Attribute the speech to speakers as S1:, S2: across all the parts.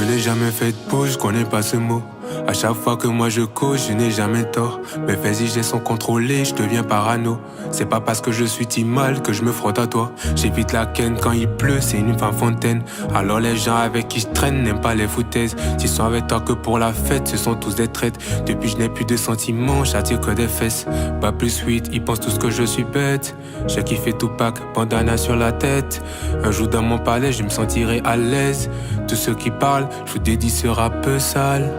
S1: n'ai jamais fait de pause, je connais pas ce mot. À chaque fois que moi je cause, je n'ai jamais tort. Mes faits ils sont contrôlés, je deviens parano. C'est pas parce que je suis timide que je me frotte à toi. J'évite la ken quand il pleut, c'est une fin fontaine. Alors les gens avec qui je traîne n'aiment pas les foutaises. S'ils sont avec toi que pour la fête, ce sont tous des traites. Depuis je n'ai plus de sentiments, j'attire que des fesses. Pas plus sweet, ils pensent tous que je suis bête. J'ai kiffé Tupac, bandana sur la tête. Un jour dans mon palais, je me sentirai à l'aise. Tous ceux qui parlent, je vous dédie ce rap peu sale.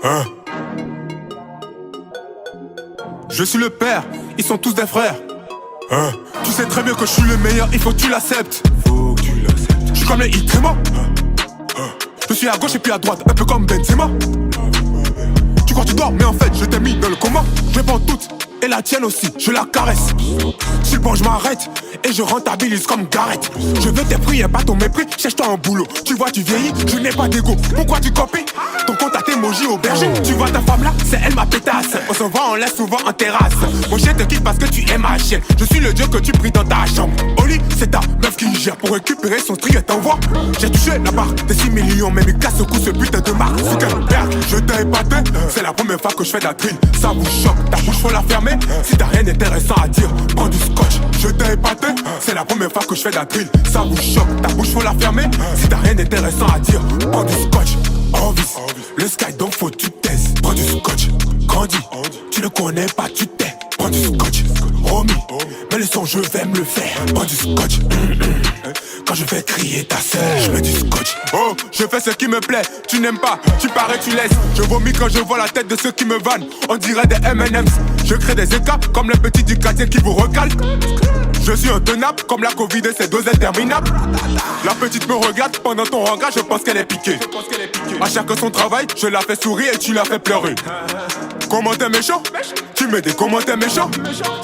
S2: Hein? Je suis le père, ils sont tous des frères. Hein? Tu sais très bien que je suis le meilleur, il faut que tu l'acceptes. Faut que tu l'acceptes. Je suis comme les Itrema. Je suis à gauche et puis à droite, un peu comme Benzema. Tu crois que tu dors, mais en fait je t'ai mis dans le coma. Je réponds toutes, et la tienne aussi, je la caresse. Si le bon je m'arrête, et je rentabilise comme Gareth. Je veux tes prix et pas ton mépris, cherche-toi un boulot. Tu vois tu vieillis, je n'ai pas d'ego. Pourquoi tu copies ton compte à t'émoji au berger? Tu vois ta femme là, c'est elle ma pétasse. On se voit, on laisse souvent en terrasse. Mon chien te quitte parce que tu aimes ma chienne. Je suis le dieu que tu pries dans ta chambre. Au lit, c'est ta meuf qui gère pour récupérer son string et t'envoie. J'ai touché la barre des 6 millions, mais il casse au cou ce putain de marque. C'est qu'un père, je t'ai épaté. C'est la première fois que je fais de la drill. Ça vous choque, ta bouche faut la fermer. Si t'as rien d'intéressant à dire, prends du scotch. Je t'ai épaté. C'est la première fois que je fais de la drill. Ça vous choque, ta bouche faut la fermer. Si t'as rien d'intéressant à dire, prends du scotch. Envie, le sky donc faut que tu taises. Prends du scotch, grandis. Tu ne connais pas, tu t'es. Prends du scotch, homie. Mais le son je vais me le faire. Prends du scotch. Quand je vais crier ta sœur, je mets du scotch. Oh, je fais ce qui me plaît. Tu n'aimes pas, tu parais, tu laisses. Je vomis quand je vois la tête de ceux qui me vannent. On dirait des M&M's. Je crée des écarts comme les petits du quartier qui vous recalent. Je suis intenable comme la Covid et ses doses interminables. La petite me regarde pendant ton regard, je pense qu'elle est piquée. À chacun son travail, je la fais sourire et tu la fais pleurer. Commentaire méchant, tu mets des commentaires méchants.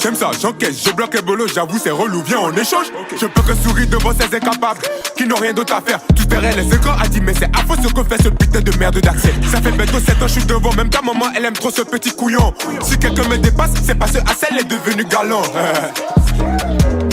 S2: J'aime ça, j'encaisse, je bloque les bolos, j'avoue c'est relou, viens on échange. Je peux que sourire devant ces incapables qui n'ont rien d'autre à faire. Tout derrière les écrans a dit mais c'est affreux ce que fait ce putain de merde d'accès. Ça fait bientôt 7 ans je suis devant, même ta maman elle aime trop ce petit couillon. Si quelqu'un me dépasse, c'est parce que Hassel est devenu galant.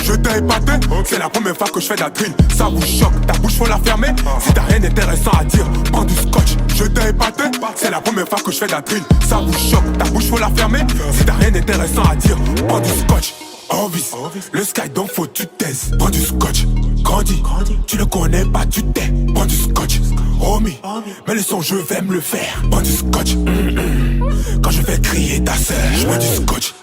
S2: Je t'ai épaté, c'est la première fois que je fais de la drill. Ça vous choque, ta bouche faut la fermer. Si t'as rien d'intéressant à dire, prends du scotch. Je t'ai épaté, c'est la première fois que je fais de la drill. Ça vous choque, ta bouche faut la fermer. Si t'as rien d'intéressant à dire, prends du scotch. Envie, le sky donc faut que tu taises. Prends du scotch, grandis. Tu ne connais pas, tu t'es. Prends du scotch, homie. Mais le son je vais me le faire. Prends du scotch. Quand je vais crier ta sœur, je mets du scotch.